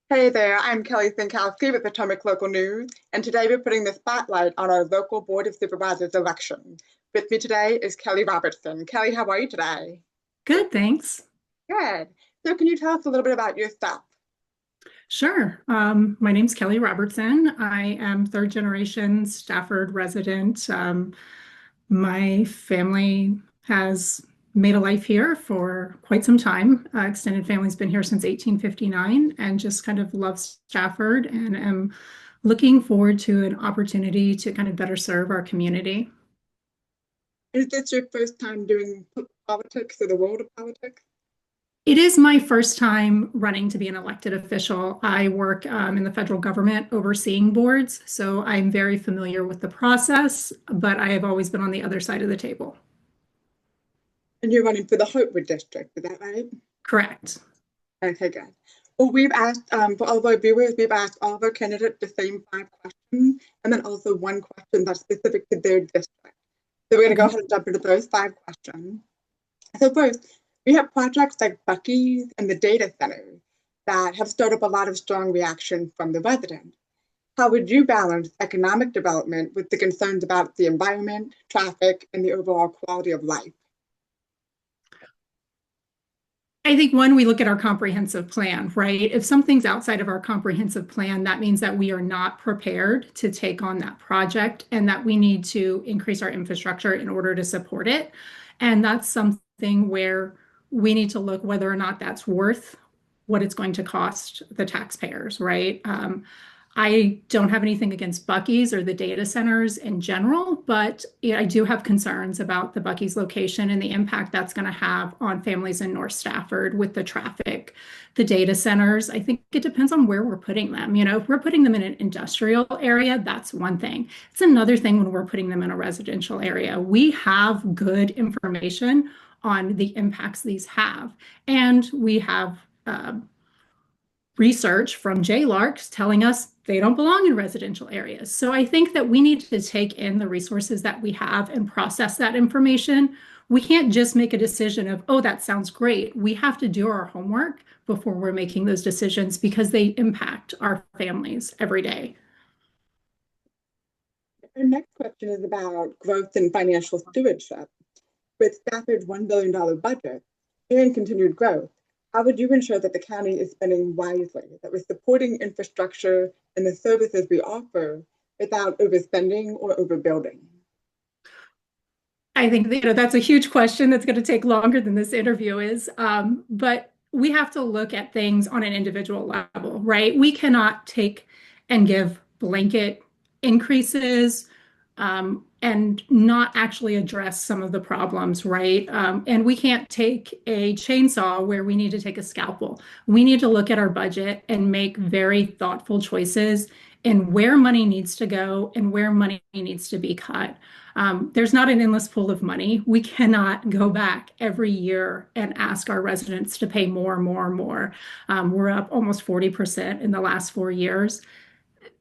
Hey there, I'm Kelly Sienkowski with Potomac Local News, and today we're putting the spotlight on our local Board of Supervisors election. With me today is Kelly Robertson. Kelly, how are you today? Good, thanks. Good. So can you tell us a little bit about yourself? Sure. My name's Kelly Robertson. I am third generation Stafford resident. My family has made a life here for quite some time. Extended family's been here since 1859 and just kind of love Stafford and am looking forward to an opportunity to kind of better serve our community. Is this your first time doing politics or the world of politics? It is my first time running to be an elected official. I work in the federal government overseeing boards, so I'm very familiar with the process, but I have always been on the other side of the table. And you're running for the Hartwood District, is that right? Correct. Okay, good. Well, we've asked, for all of our viewers, we've asked all of our candidates the same 5 questions, and then also one question that's specific to their district. So we're going to go Okay. ahead and jump into those 5 questions. So first, we have projects like Bucky's and the data centers that have stirred up a lot of strong reaction from the residents. How would you balance economic development with the concerns about the environment, traffic, and the overall quality of life? I think when we look at our comprehensive plan, right? If something's outside of our comprehensive plan, that means that we are not prepared to take on that project and that we need to increase our infrastructure in order to support it. And that's something where we need to look whether or not that's worth what it's going to cost the taxpayers, right? I don't have anything against Bucky's or the data centers in general, but I do have concerns about the Bucky's location and the impact that's going to have on families in North Stafford with the traffic. The data centers, I think it depends on where we're putting them. If we're putting them in an industrial area, that's one thing. It's another thing when we're putting them in a residential area. We have good information on the impacts these have, and we have research from JLARCs telling us they don't belong in residential areas. So I think that we need to take in the resources that we have and process that information. We can't just make a decision of, oh, that sounds great. We have to do our homework before we're making those decisions because they impact our families every day. Our next question is about growth and financial stewardship. With Stafford's $1 billion budget and continued growth, how would you ensure that the county is spending wisely, that we're supporting infrastructure and the services we offer without overspending or overbuilding? I think that's a huge question that's going to take longer than this interview is. But we have to look at things on an individual level, right? We cannot take and give blanket increases and not actually address some of the problems, right? And we can't take a chainsaw where we need to take a scalpel. We need to look at our budget and make very thoughtful choices in where money needs to go and where money needs to be cut. There's not an endless pool of money. We cannot go back every year and ask our residents to pay more, more, more. We're up almost 40% in the last 4 years.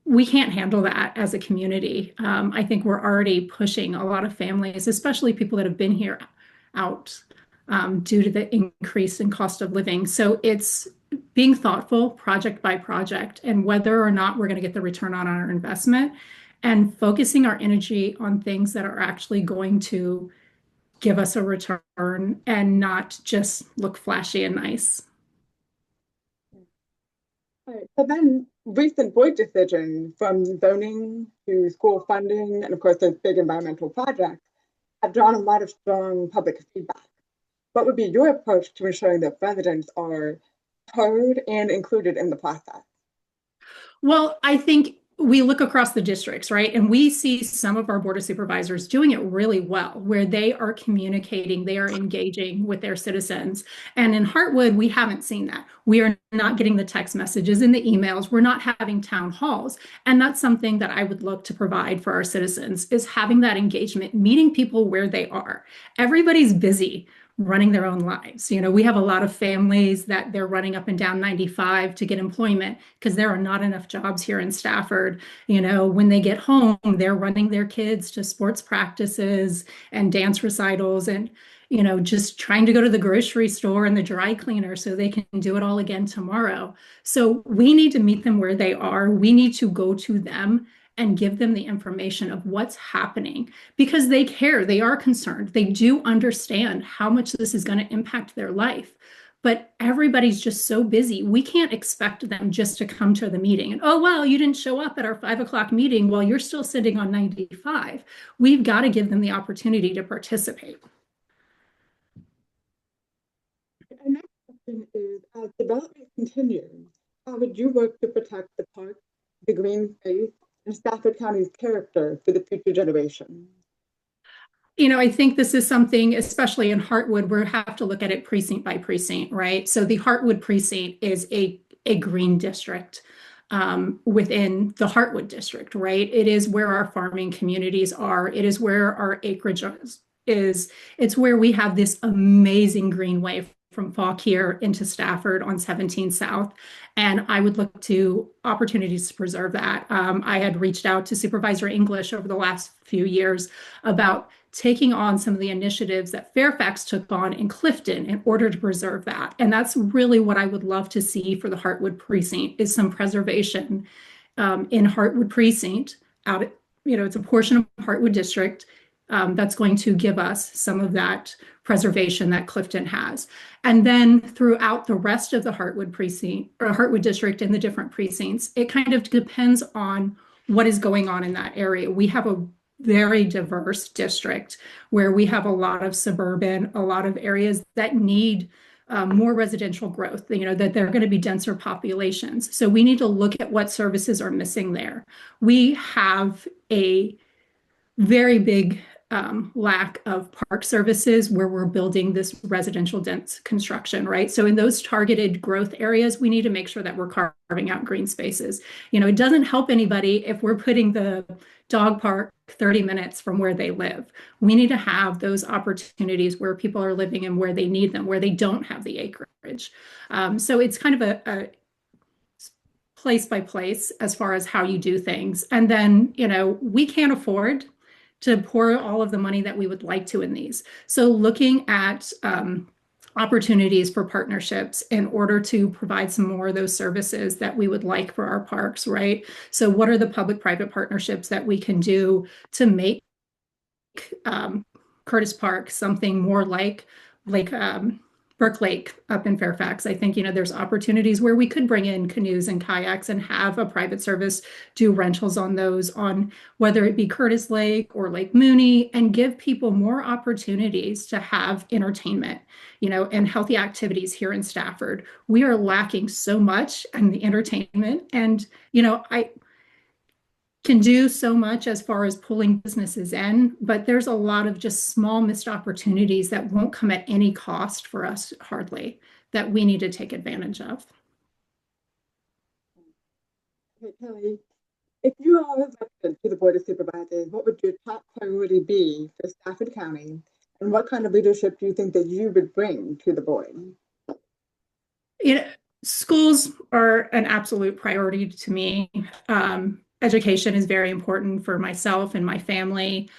We can't handle that as a community. I think we're already pushing a lot of families, especially people that have been here out due to the increase in cost of living. So it's being thoughtful project by project and whether or not we're going to get the return on our investment and focusing our energy on things that are actually going to give us a return and not just look flashy and nice. All right. So then recent board decisions from zoning to school funding, and of course those big environmental projects, have drawn a lot of strong public feedback. What would be your approach to ensuring that residents are heard and included in the process? Well, I think we look across the districts, right? And we see some of our board of supervisors doing it really well, where they are communicating, they are engaging with their citizens. And in Hartwood, we haven't seen that. We are not getting the text messages and the emails. We're not having town halls. And that's something that I would look to provide for our citizens is having that engagement, meeting people where they are. Everybody's busy running their own lives. We have a lot of families that they're running up and down 95 to get employment because there are not enough jobs here in Stafford. When they get home, they're running their kids to sports practices and dance recitals. And just trying to go to the grocery store and the dry cleaner so they can do it all again tomorrow. So we need to meet them where they are. We need to go to them and give them the information of what's happening because they care, they are concerned, they do understand how much this is going to impact their life. But everybody's just so busy. We can't expect them just to come to the meeting and, oh, well, you didn't show up at our 5 o'clock meeting while you're still sitting on 95. We've got to give them the opportunity to participate. Our next question is, as development continues, how would you work to protect the park, the green space, and Stafford County's character for the future generation? I think this is something, especially in Hartwood, we have to look at it precinct by precinct, right? So the Hartwood precinct is a green district within the Hartwood district, right? It is where our farming communities are. It is where our acreage is. It's where we have this amazing greenway from Fauquier into Stafford on 17 South. And I would look to opportunities to preserve that. I had reached out to Supervisor English over the last few years about taking on some of the initiatives that Fairfax took on in Clifton in order to preserve that. And that's really what I would love to see for the Hartwood precinct is some preservation in Hartwood precinct out, it's a portion of Hartwood district that's going to give us some of that preservation that Clifton has. And then throughout the rest of the Hartwood precinct or Hartwood district in the different precincts, it kind of depends on what is going on in that area. We have a very diverse district where we have a lot of suburban, a lot of areas that need more residential growth, that they're going to be denser populations. So we need to look at what services are missing there. We have a very big lack of park services where we're building this residential dense construction, right? So in those targeted growth areas, we need to make sure that we're carving out green spaces. It doesn't help anybody if we're putting the dog park 30 minutes from where they live. We need to have those opportunities where people are living and where they need them, where they don't have the acreage. So it's kind of a place by place as far as how you do things. And then, we can't afford to pour all of the money that we would like to in these. So looking at opportunities for partnerships in order to provide some more of those services that we would like for our parks, right? So what are the public-private partnerships that we can do to make Curtis Park something more like Brook Lake up in Fairfax? I think, there's opportunities where we could bring in canoes and kayaks and have a private service do rentals on those, on whether it be Curtis Lake or Lake Mooney, and give people more opportunities to have entertainment, and healthy activities here in Stafford. We are lacking so much in the entertainment. And, I can do so much as far as pulling businesses in, but there's a lot of just small missed opportunities that won't come at any cost for us hardly that we need to take advantage of. Okay, Kelly, if you are elected to the Board of Supervisors, what would your top priority be for Stafford County? And what kind of leadership do you think that you would bring to the board? Schools are an absolute priority to me. Education is very important for myself and my family.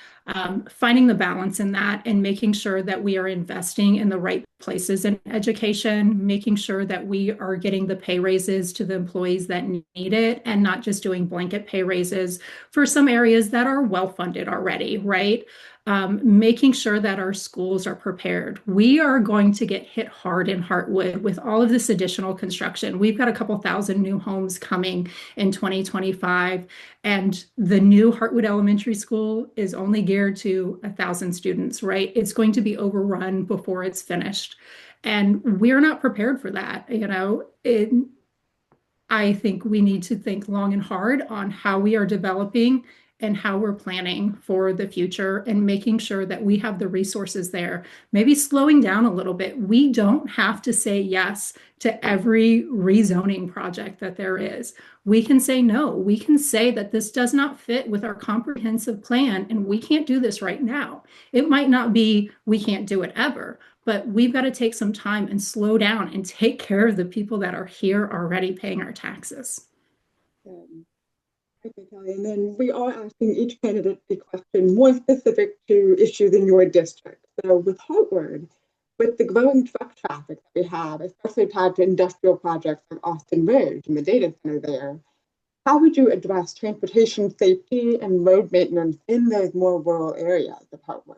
Finding the balance in that and making sure that we are investing in the right places in education, making sure that we are getting the pay raises to the employees that need it and not just doing blanket pay raises for some areas that are well funded already, right? Making sure that our schools are prepared. We are going to get hit hard in Hartwood with all of this additional construction. We've got a couple thousand new homes coming in 2025, and the new Hartwood Elementary School is only geared to 1,000 students, right? It's going to be overrun before it's finished. And we're not prepared for that. I think we need to think long and hard on how we are developing and how we're planning for the future and making sure that we have the resources there. Maybe slowing down a little bit. We don't have to say yes to every rezoning project that there is. We can say no. We can say that this does not fit with our comprehensive plan and we can't do this right now. It might not be we can't do it ever, but we've got to take some time and slow down and take care of the people that are here already paying our taxes. Okay, Kelly, and then we are asking each candidate a question more specific to issues in your district. So with Hartwood, with the growing truck traffic that we have, especially tied to industrial projects like Austin Ridge and the data center there, how would you address transportation safety and road maintenance in those more rural areas of Hartwood?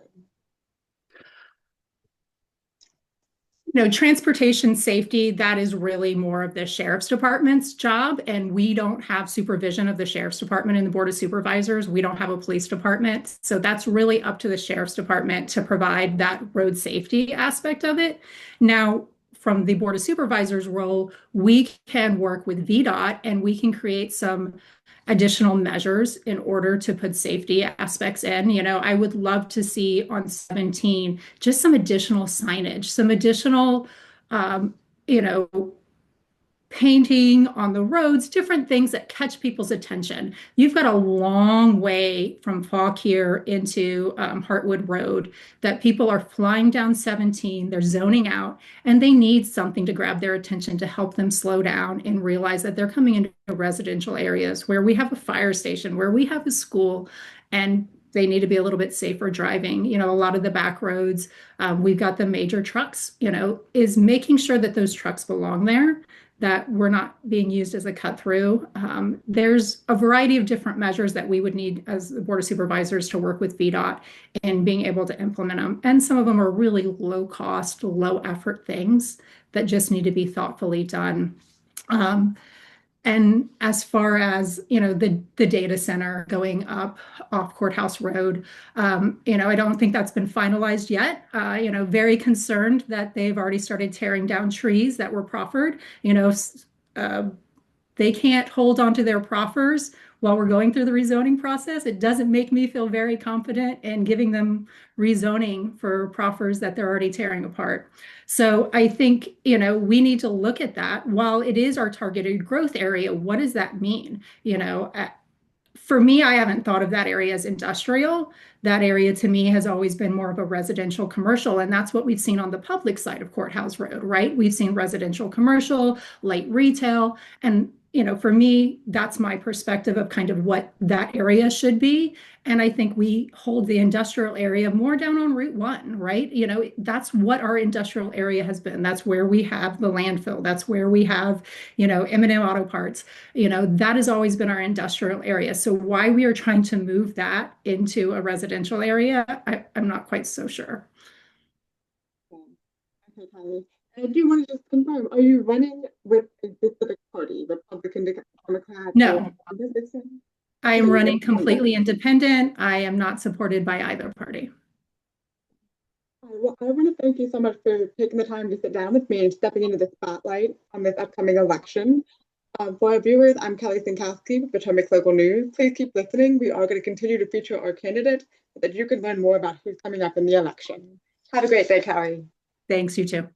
Transportation safety, that is really more of the sheriff's department's job. And we don't have supervision of the sheriff's department and the board of supervisors. We don't have a police department. So that's really up to the sheriff's department to provide that road safety aspect of it. Now, from the board of supervisors role, we can work with VDOT and we can create some additional measures in order to put safety aspects in. I would love to see on 17 just some additional signage, some additional, you know, painting on the roads, different things that catch people's attention. You've got a long way from Fauquier into Hartwood Road that people are flying down 17, they're zoning out, and they need something to grab their attention to help them slow down and realize that they're coming into residential areas where we have a fire station, where we have a school, and they need to be a little bit safer driving. A lot of the back roads, we've got the major trucks, is making sure that those trucks belong there, that we're not being used as a cut through. There's a variety of different measures that we would need as the Board of Supervisors to work with VDOT in being able to implement them. And some of them are really low cost, low effort things that just need to be thoughtfully done. And as far as, the data center going up off Courthouse Road, I don't think that's been finalized yet. Very concerned that they've already started tearing down trees that were proffered. They can't hold on to their proffers while we're going through the rezoning process. It doesn't make me feel very confident in giving them rezoning for proffers that they're already tearing apart. So I think, we need to look at that. While it is our targeted growth area, what does that mean? For me, I haven't thought of that area as industrial. That area to me has always been more of a residential commercial. And that's what we've seen on the public side of Courthouse Road, right? We've seen residential commercial, light retail. And, for me, that's my perspective of kind of what that area should be. And I think we hold the industrial area more down on Route 1, right? That's what our industrial area has been. That's where we have the landfill. That's where we have, M&M Auto Parts. That has always been our industrial area. So why we are trying to move that into a residential area, I'm not quite so sure. Okay, Kylie. I do want to just confirm, are you running with a specific party, Republican, Democrat? No, I am Okay, running completely independent. I am not supported by either party. Well, I want to thank you so much for taking the time to sit down with me and stepping into the spotlight on this upcoming election. For our viewers, I'm Kelly Sienkowski with Potomac Local News. Please keep listening. We are going to continue to feature our candidate so that you can learn more about who's coming up in the election. Have a great day, Kelly. Thanks, you too.